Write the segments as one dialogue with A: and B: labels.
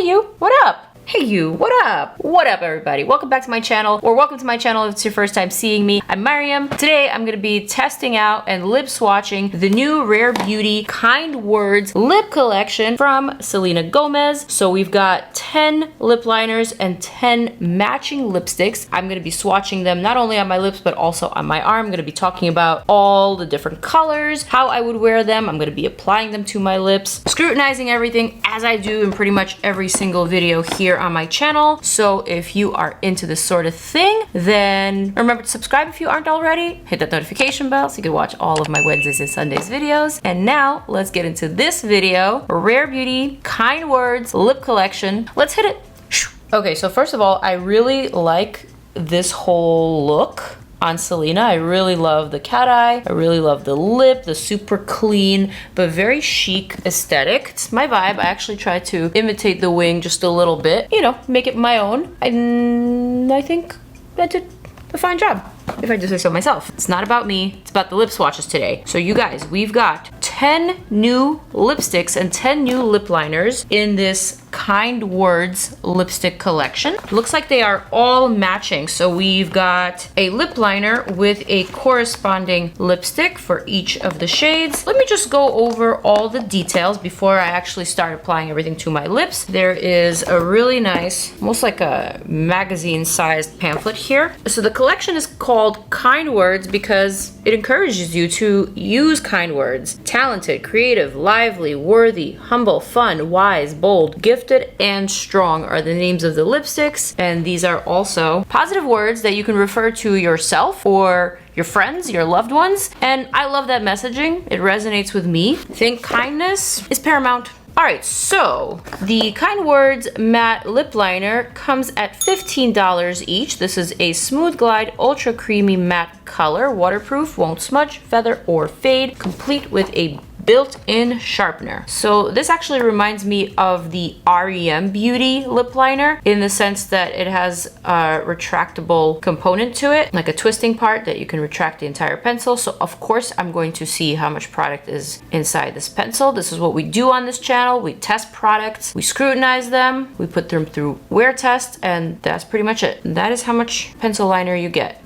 A: you, what up? Hey you, what up? What up everybody? Welcome back to my channel, or welcome to my channel if it's your first time seeing me. I'm Maryam. Today I'm gonna be testing out and lip swatching the new Rare Beauty Kind Words lip collection from Selena Gomez. So we've got 10 lip liners and 10 matching lipsticks. I'm gonna be swatching them not only on my lips but also on my arm. I'm gonna be talking about all the different colors, how I would wear them. I'm gonna be applying them to my lips, scrutinizing everything as I do in pretty much every single video here on my channel. So if you are into this sort of thing, then remember to subscribe if you aren't already. Hit that notification bell so you can watch all of my Wednesdays and Sundays videos. And now let's get into this video, Rare Beauty Kind Words lip collection. Let's hit it. Okay, so first of all, I really like this whole look on Selena. I really love the cat eye. I really love the lip, the super clean but very chic aesthetic. It's my vibe. I actually tried to imitate the wing just a little bit, you know, make it my own. And I think I did a fine job, if I do say so myself. It's not about me, it's about the lip swatches today. So you guys, we've got 10 new lipsticks and 10 new lip liners in this Kind Words lipstick collection. Looks like they are all matching. So we've got a lip liner with a corresponding lipstick for each of the shades. Let me just go over all the details before I actually start applying everything to my lips. There is a really nice, almost like a magazine-sized pamphlet here. So the collection is called Kind Words because it encourages you to use kind words. Talented, creative, lively, worthy, humble, fun, wise, bold, gifted, and strong are the names of the lipsticks. And these are also positive words that you can refer to yourself or your friends, your loved ones. And I love that messaging. It resonates with me. I think kindness is paramount. All right, so the Kind Words matte lip liner comes at $15 each. This is a Smooth Glide Ultra Creamy Matte color, waterproof, won't smudge, feather, or fade, complete with a built-in sharpener. So this actually reminds me of the REM Beauty lip liner in the sense that it has a retractable component to it, like a twisting part that you can retract the entire pencil. So of course I'm going to see how much product is inside this pencil. This is what we do on this channel. We test products, we scrutinize them, we put them through wear tests, and that's pretty much it. That is how much pencil liner you get.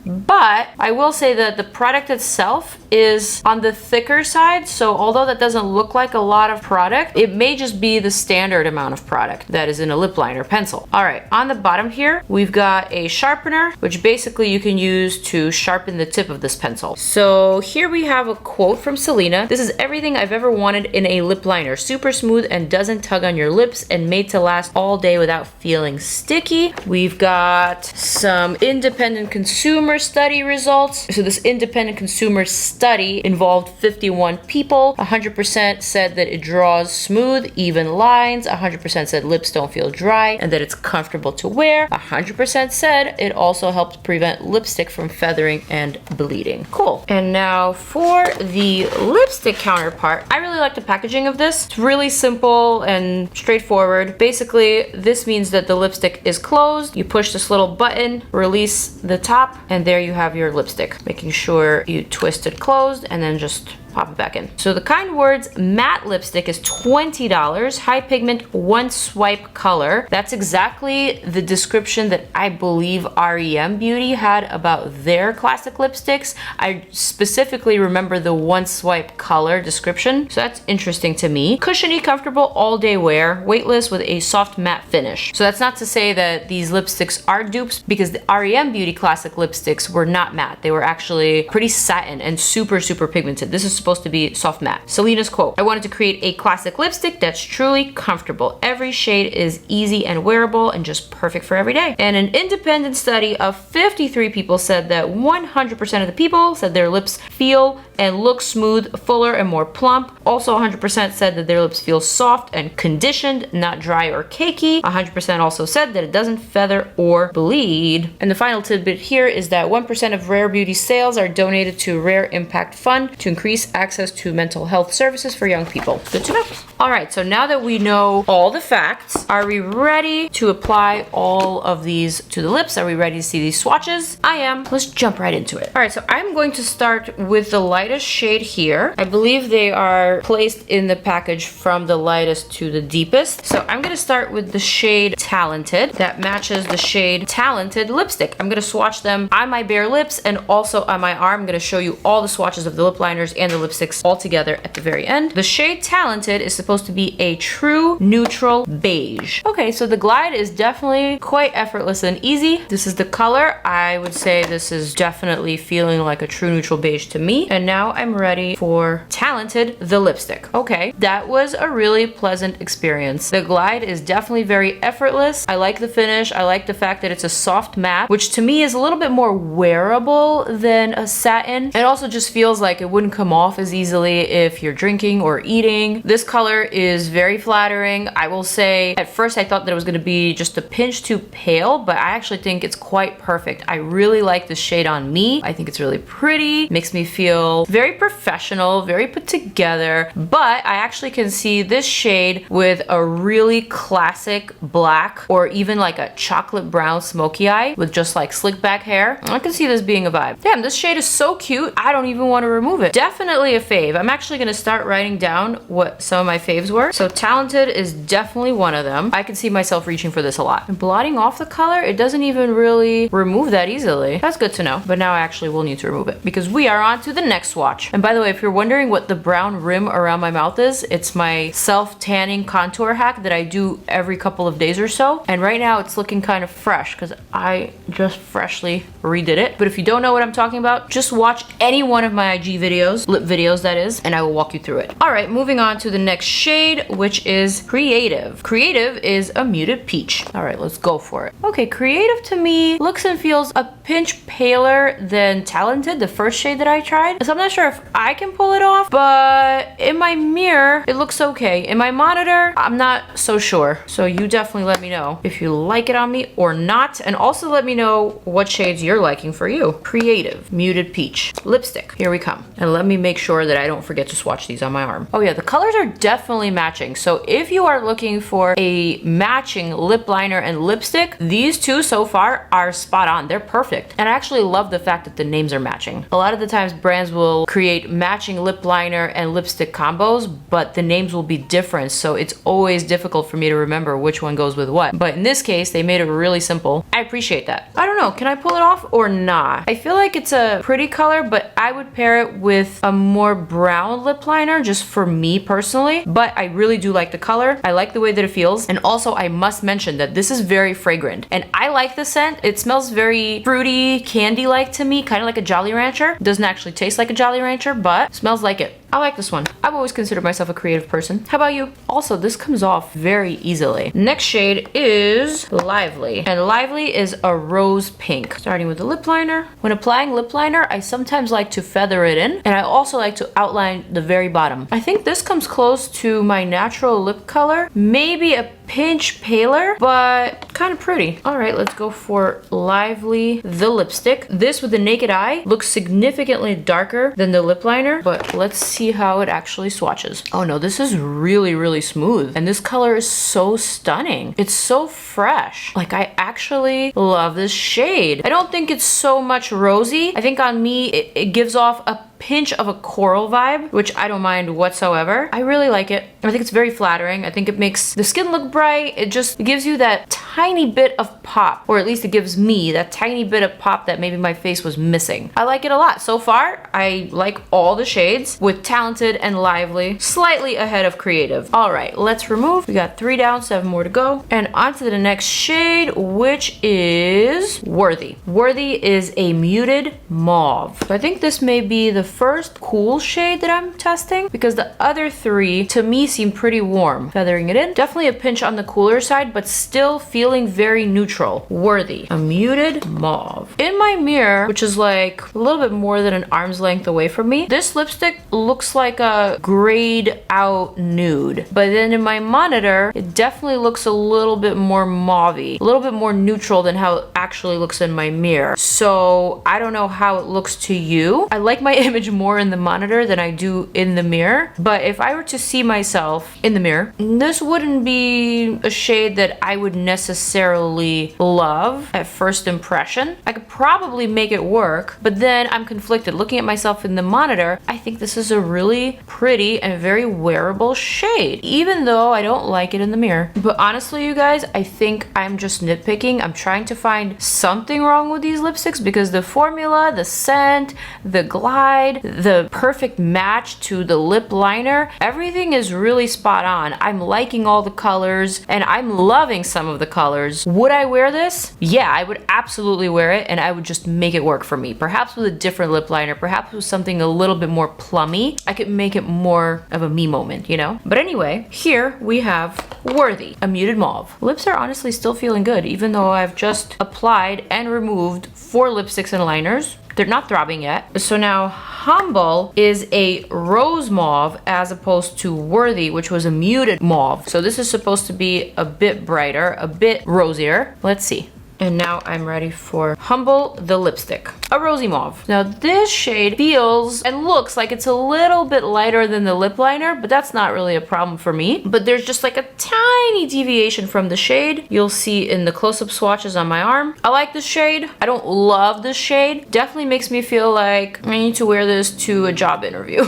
A: But I will say that the product itself is on the thicker side, so although that doesn't look like a lot of product, it may just be the standard amount of product that is in a lip liner pencil. All right, on the bottom here, we've got a sharpener, which basically you can use to sharpen the tip of this pencil. So here we have a quote from Selena. This is everything I've ever wanted in a lip liner. Super smooth and doesn't tug on your lips and made to last all day without feeling sticky. We've got some independent consumer study results. So this independent consumer study involved 51 people. 100% said that it draws smooth, even lines. 100% said lips don't feel dry and that it's comfortable to wear. 100% said it also helps prevent lipstick from feathering and bleeding. Cool. And now for the lipstick counterpart, I really like the packaging of this. It's really simple and straightforward. Basically, this means that the lipstick is closed. You push this little button, release the top, and there you have your lipstick. Making sure you twist it closed and then just pop it back in. So the Kind Words matte lipstick is $20, high pigment, one swipe color. That's exactly the description that I believe REM Beauty had about their classic lipsticks. I specifically remember the one swipe color description, so that's interesting to me. Cushiony, comfortable, all day wear, weightless with a soft matte finish. So that's not to say that these lipsticks are dupes, because the REM Beauty classic lipsticks were not matte. They were actually pretty satin and super pigmented. This is supposed to be soft matte. Selena's quote, I wanted to create a classic lipstick that's truly comfortable. Every shade is easy and wearable and just perfect for every day. And an independent study of 53 people said that 100% of the people said their lips feel and look smooth, fuller, and more plump. Also 100% said that their lips feel soft and conditioned, not dry or cakey. 100% also said that it doesn't feather or bleed. And the final tidbit here is that 1% of Rare Beauty sales are donated to Rare Impact Fund to increase access to mental health services for young people. Good to know. All right, so now that we know all the facts, are we ready to apply all of these to the lips? Are we ready to see these swatches? I am. Let's jump right into it. All right, so I'm going to start with the lightest shade here. I believe they are placed in the package from the lightest to the deepest. So I'm gonna start with the shade Talented that matches the shade Talented lipstick. I'm gonna swatch them on my bare lips and also on my arm. I'm gonna show you all the swatches of the lip liners and the lipsticks all together at the very end. The shade Talented is supposed to be a true neutral beige. Okay, so the glide is definitely quite effortless and easy. This is the color. I would say this is definitely feeling like a true neutral beige to me. And now I'm ready for Talented, the lipstick. Okay, that was a really pleasant experience. The glide is definitely very effortless. I like the finish. I like the fact that it's a soft matte, which to me is a little bit more wearable than a satin. It also just feels like it wouldn't come off as easily if you're drinking or eating. This color is very flattering. I will say at first I thought that it was going to be just a pinch too pale, but I actually think it's quite perfect. I really like the shade on me. I think it's really pretty. Makes me feel very professional, very put together, but I actually can see this shade with a really classic black or even like a chocolate brown smoky eye with just like slick back hair. I can see this being a vibe. Damn, this shade is so cute. I don't even want to remove it. Definitely a fave. I'm actually going to start writing down what some of my faves were. So Talented is definitely one of them. I can see myself reaching for this a lot. And blotting off the color, it doesn't even really remove that easily. That's good to know. But now I actually will need to remove it because we are on to the next swatch. And by the way, if you're wondering what the brown rim around my mouth is, it's my self-tanning contour hack that I do every couple of days or so. And right now it's looking kind of fresh because I just freshly redid it. But if you don't know what I'm talking about, just watch any one of my IG videos, lip videos that is, and I will walk you through it. All right, moving on to the next shade, which is Creative. Creative is a muted peach. All right, let's go for it. Okay, Creative to me looks and feels a pinch paler than Talented, the first shade that I tried. So I'm not sure if I can pull it off, but in my mirror, it looks okay. In my monitor, I'm not so sure. So you definitely let me know if you like it on me or not. And also let me know what shades you're liking for you. Creative, muted peach, lipstick. Here we come. And let me make sure that I don't forget to swatch these on my arm. Oh yeah, the colors are definitely matching. So if you are looking for a matching lip liner and lipstick, these two so far are spot on. They're perfect. And I actually love the fact that the names are matching. A lot of the times brands will create matching lip liner and lipstick combos, but the names will be different. So it's always difficult for me to remember which one goes with what. But in this case, they made it really simple. I appreciate that. I don't know, can I pull it off or not? I feel like it's a pretty color, but I would pair it with a more brown lip liner just for me personally. But I really do like the color. I like the way that it feels. And also I must mention that this is very fragrant and I like the scent. It smells very fruity, candy-like to me, kind of like a Jolly Rancher. Doesn't actually taste like a Jolly Rancher, but smells like it. I like this one. I've always considered myself a creative person. How about you? Also, this comes off very easily. Next shade is Lively. And Lively is a rose pink. Starting with the lip liner. When applying lip liner, I sometimes like to feather it in. And I also like to outline the very bottom. I think this comes close to my natural lip color. Maybe a pinch paler, but kind of pretty. All right, let's go for Lively, the lipstick. This with the naked eye looks significantly darker than the lip liner, but let's see how it actually swatches. Oh no, this is really, really smooth. And this color is so stunning. It's so fresh. Like I actually love this shade. I don't think it's so much rosy. I think on me, it gives off a pinch of a coral vibe, which I don't mind whatsoever. I really like it. I think it's very flattering. I think it makes the skin look bright. It just gives you that tiny bit of pop, or at least it gives me that tiny bit of pop that maybe my face was missing. I like it a lot. So far, I like all the shades with Talented and Lively, slightly ahead of Creative. All right, let's remove. We got 3 down, 7 more to go. And on to the next shade, which is Worthy. Worthy is a muted mauve. So I think this may be the first cool shade that I'm testing because the other 3 to me seem pretty warm. Feathering it in, definitely a pinch on the cooler side, but still feeling very neutral. Worthy, a muted mauve. In my mirror, which is like a little bit more than an arm's length away from me, this lipstick looks like a grayed out nude. But then in my monitor, it definitely looks a little bit more mauvey, a little bit more neutral than how actually looks in my mirror. So I don't know how it looks to you. I like my image more in the monitor than I do in the mirror. But if I were to see myself in the mirror, this wouldn't be a shade that I would necessarily love at first impression. I could probably make it work, but then I'm conflicted. Looking at myself in the monitor, I think this is a really pretty and very wearable shade, even though I don't like it in the mirror. But honestly, you guys, I think I'm just nitpicking. I'm trying to find something wrong with these lipsticks because the formula, the scent, the glide, the perfect match to the lip liner, everything is really spot on. I'm liking all the colors and I'm loving some of the colors. Would I wear this? Yeah, I would absolutely wear it, and I would just make it work for me. Perhaps with a different lip liner, perhaps with something a little bit more plummy, I could make it more of a me moment, you know? But anyway, here we have Worthy, a muted mauve. Lips are honestly still feeling good, even though I've just applied and removed 4 lipsticks and liners. They're not throbbing yet. So now Humble is a rose mauve as opposed to Worthy, which was a muted mauve. So this is supposed to be a bit brighter, a bit rosier. Let's see. And now I'm ready for Humble, the lipstick, a rosy mauve. Now this shade feels and looks like it's a little bit lighter than the lip liner, but that's not really a problem for me. But there's just like a tiny deviation from the shade. You'll see in the close-up swatches on my arm. I like this shade. I don't love this shade. Definitely makes me feel like I need to wear this to a job interview.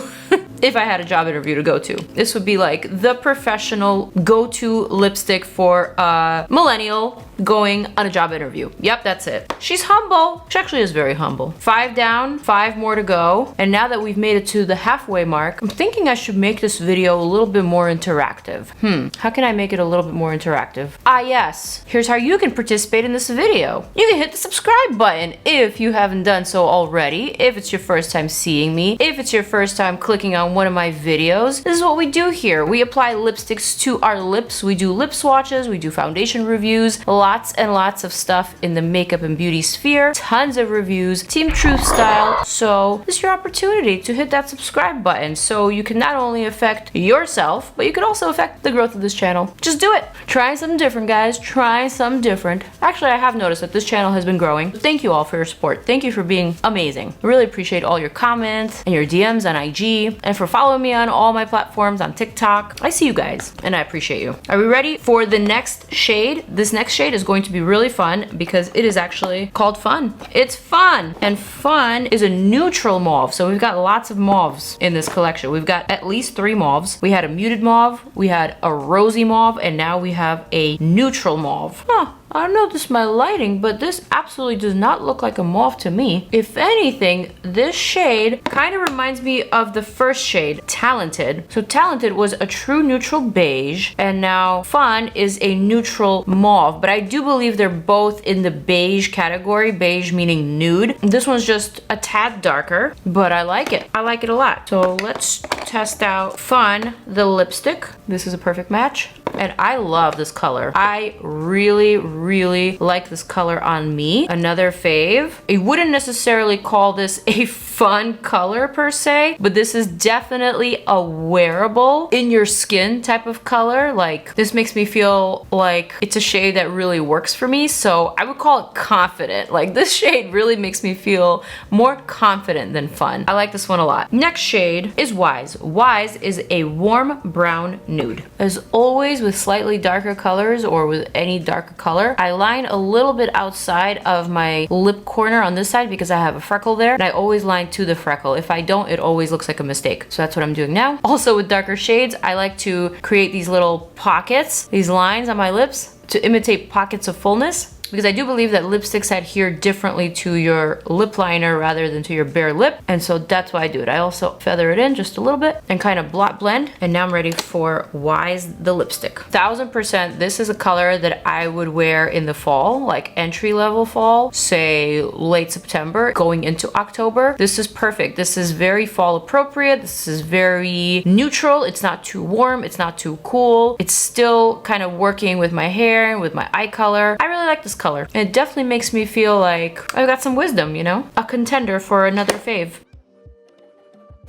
A: If I had a job interview to go to. This would be like the professional go-to lipstick for a millennial going on a job interview. Yep, that's it. She's humble. She actually is very humble. 5 down, 5 more to go. And now that we've made it to the halfway mark, I'm thinking I should make this video a little bit more interactive. How can I make it a little bit more interactive? Ah, yes. Here's how you can participate in this video. You can hit the subscribe button if you haven't done so already. If it's your first time seeing me, if it's your first time clicking on one of my videos, this is what we do here. We apply lipsticks to our lips. We do lip swatches, we do foundation reviews, lots and lots of stuff in the makeup and beauty sphere, tons of reviews, Team Truth style. So this is your opportunity to hit that subscribe button so you can not only affect yourself, but you can also affect the growth of this channel. Just do it. Try something different, guys. Try something different. Actually, I have noticed that this channel has been growing. Thank you all for your support. Thank you for being amazing. I really appreciate all your comments and your DMs on IG, and for following me on all my platforms on TikTok. I see you guys and I appreciate you. Are we ready for the next shade? This next shade is going to be really fun because it is actually called Fun. It's Fun, and Fun is a neutral mauve. So we've got lots of mauves in this collection. We've got at least 3 mauves. We had a muted mauve, we had a rosy mauve, and now we have a neutral mauve. Huh. I don't know if this is my lighting, but this absolutely does not look like a mauve to me. If anything, this shade kind of reminds me of the first shade, Talented. So Talented was a true neutral beige, and now Fun is a neutral mauve. But I do believe they're both in the beige category, beige meaning nude. This one's just a tad darker, but I like it. I like it a lot. So let's test out Fun, the lipstick. This is a perfect match. And I love this color. I really like this color on me. Another fave. I wouldn't necessarily call this a fun color per se, but this is definitely a wearable in your skin type of color. Like, this makes me feel like it's a shade that really works for me. So I would call it confident. Like, this shade really makes me feel more confident than fun. I like this one a lot. Next shade is Wise. Wise is a warm brown nude. As always with slightly darker colors or with any darker color, I line a little bit outside of my lip corner on this side because I have a freckle there, and I always line to the freckle. If I don't, it always looks like a mistake. So that's what I'm doing now. Also with darker shades, I like to create these little pockets, these lines on my lips to imitate pockets of fullness, because I do believe that lipsticks adhere differently to your lip liner rather than to your bare lip. And so that's why I do it. I also feather it in just a little bit and kind of blend. And now I'm ready for Wise, the lipstick. 1000%, this is a color that I would wear in the fall, like entry level fall, say late September going into October. This is perfect. This is very fall appropriate. This is very neutral. It's not too warm. It's not too cool. It's still kind of working with my hair and with my eye color. I really like this color. And it definitely makes me feel like I've got some wisdom, you know? A contender for another fave.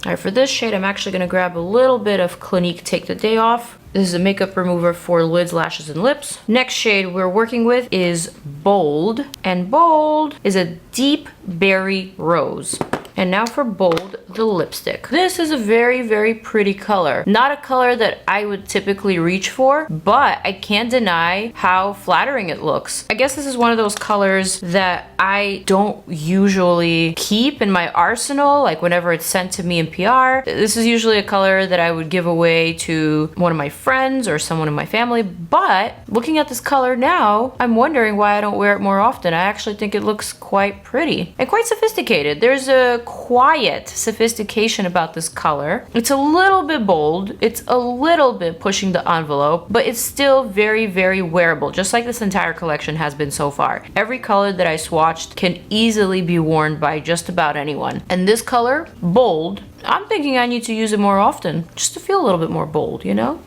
A: All right, for this shade, I'm actually gonna grab a little bit of Clinique Take the Day Off. This is a makeup remover for lids, lashes, and lips. Next shade we're working with is Bold, and Bold is a deep berry rose. And now for Bold, the lipstick. This is a very, very pretty color. Not a color that I would typically reach for, but I can't deny how flattering it looks. I guess this is one of those colors that I don't usually keep in my arsenal, like whenever it's sent to me in PR. This is usually a color that I would give away to one of my friends or someone in my family, but looking at this color now, I'm wondering why I don't wear it more often. I actually think it looks quite pretty and quite sophisticated. There's a quiet sophistication about this color. It's a little bit bold, it's a little bit pushing the envelope, but it's still very, very wearable, just like this entire collection has been so far. Every color that I swatched can easily be worn by just about anyone. And this color, Bold, I'm thinking I need to use it more often, just to feel a little bit more bold, you know?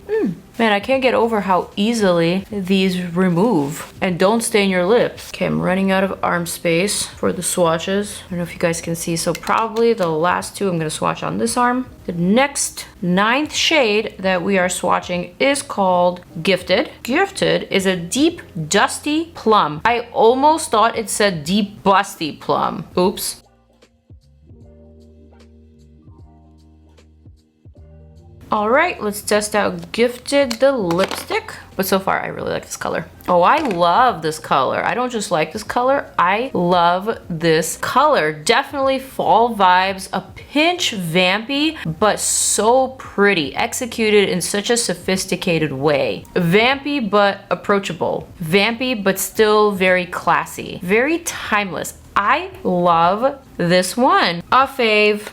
A: Man, I can't get over how easily these remove and don't stain your lips. Okay, I'm running out of arm space for the swatches. I don't know if you guys can see, so probably the last two I'm gonna swatch on this arm. The next 9th shade that we are swatching is called Gifted. Gifted is a deep, dusty plum. I almost thought it said deep, busty plum. Oops. All right, let's test out Gifted, the lipstick. But so far, I really like this color. Oh, I love this color. I don't just like this color, I love this color. Definitely fall vibes, a pinch vampy, but so pretty. Executed in such a sophisticated way. Vampy, but approachable. Vampy, but still very classy. Very timeless. I love this one. A fave.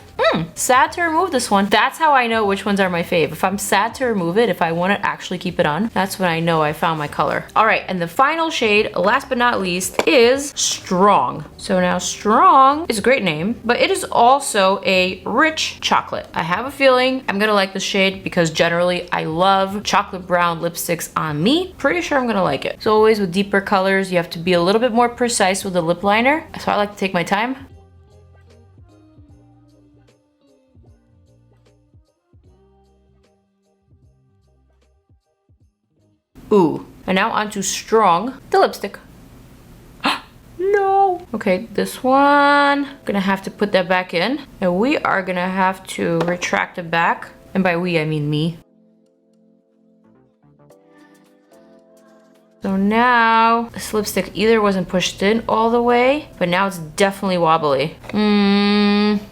A: Sad to remove this one. That's how I know which ones are my fave. If I'm sad to remove it, if I want to actually keep it on, that's when I know I found my color. All right, and the final shade, last but not least, is Strong. So now Strong is a great name, but it is also a rich chocolate. I have a feeling I'm gonna like this shade because generally I love chocolate brown lipsticks on me. Pretty sure I'm gonna like it. So always with deeper colors, you have to be a little bit more precise with the lip liner. So I like to take my time. Ooh, and now onto Strong, the lipstick. No. Okay, this one, gonna have to put that back in. And we are gonna have to retract it back. And by we, I mean me. So now, this lipstick either wasn't pushed in all the way, but now it's definitely wobbly.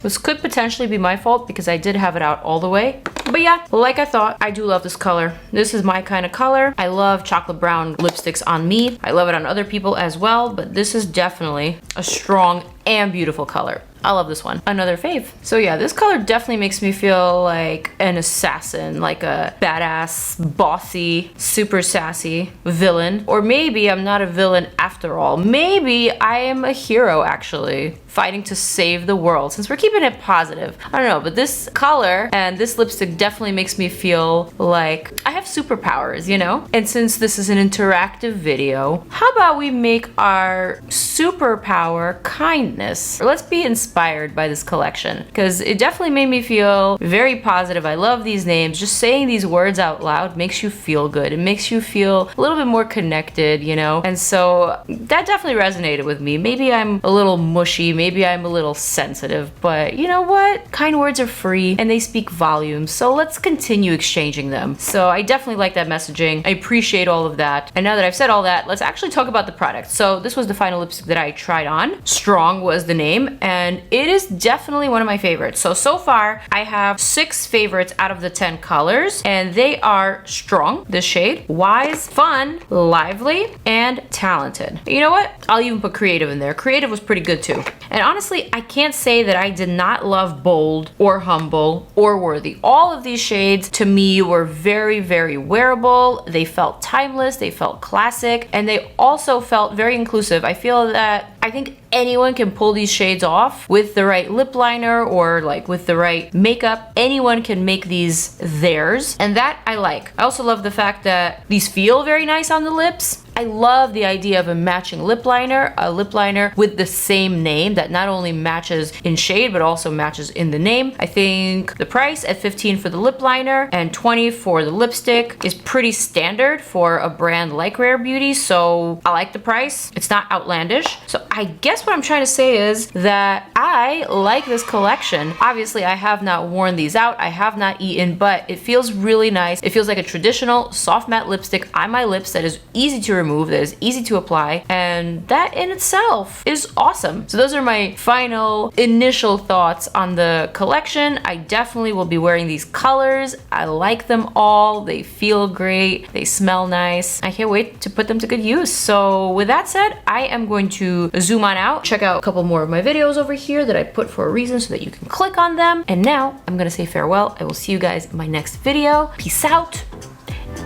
A: This could potentially be my fault because I did have it out all the way. But yeah, like I thought, I do love this color. This is my kind of color. I love chocolate brown lipsticks on me. I love it on other people as well, but this is definitely a strong and beautiful color. I love this one. Another fave. So yeah, this color definitely makes me feel like an assassin, like a badass, bossy, super sassy villain. Or maybe I'm not a villain after all. Maybe I am a hero actually, fighting to save the world, since we're keeping it positive. I don't know, but this color and this lipstick definitely makes me feel like I have superpowers, you know? And since this is an interactive video, how about we make our superpower kindness? Or let's be inspired by this collection, because it definitely made me feel very positive. I love these names. Just saying these words out loud makes you feel good. It makes you feel a little bit more connected, you know? And so that definitely resonated with me. Maybe I'm a little mushy, maybe I'm a little sensitive, but you know what? Kind words are free and they speak volumes, so let's continue exchanging them. So I definitely like that messaging. I appreciate all of that. And now that I've said all that, let's actually talk about the product. So this was the final lipstick that I tried on. Strong was the name, and it is definitely one of my favorites. So far, I have 6 favorites out of the 10 colors, and they are Strong, this shade, Wise, Fun, Lively, and Talented. You know what? I'll even put Creative in there. Creative was pretty good too. And honestly, I can't say that I did not love Bold or Humble or Worthy. All of these shades to me were very, very wearable. They felt timeless, they felt classic, and they also felt very inclusive. I think anyone can pull these shades off with the right lip liner or like with the right makeup. Anyone can make these theirs, and that I like. I also love the fact that these feel very nice on the lips. I love the idea of a matching lip liner, a lip liner with the same name that not only matches in shade, but also matches in the name. I think the price at $15 for the lip liner and $20 for the lipstick is pretty standard for a brand like Rare Beauty, so I like the price. It's not outlandish. So I guess what I'm trying to say is that I like this collection. Obviously, I have not worn these out. I have not eaten, but it feels really nice. It feels like a traditional soft matte lipstick on my lips that is easy to remove, that is easy to apply, and that in itself is awesome. So those are my final initial thoughts on the collection. I definitely will be wearing these colors. I like them all. They feel great. They smell nice. I can't wait to put them to good use. So with that said, I am going to zoom on out, check out a couple more of my videos over here that I put for a reason so that you can click on them. And now I'm gonna say farewell. I will see you guys in my next video. Peace out,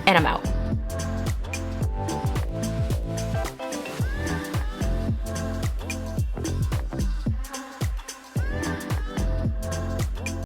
A: and I'm out.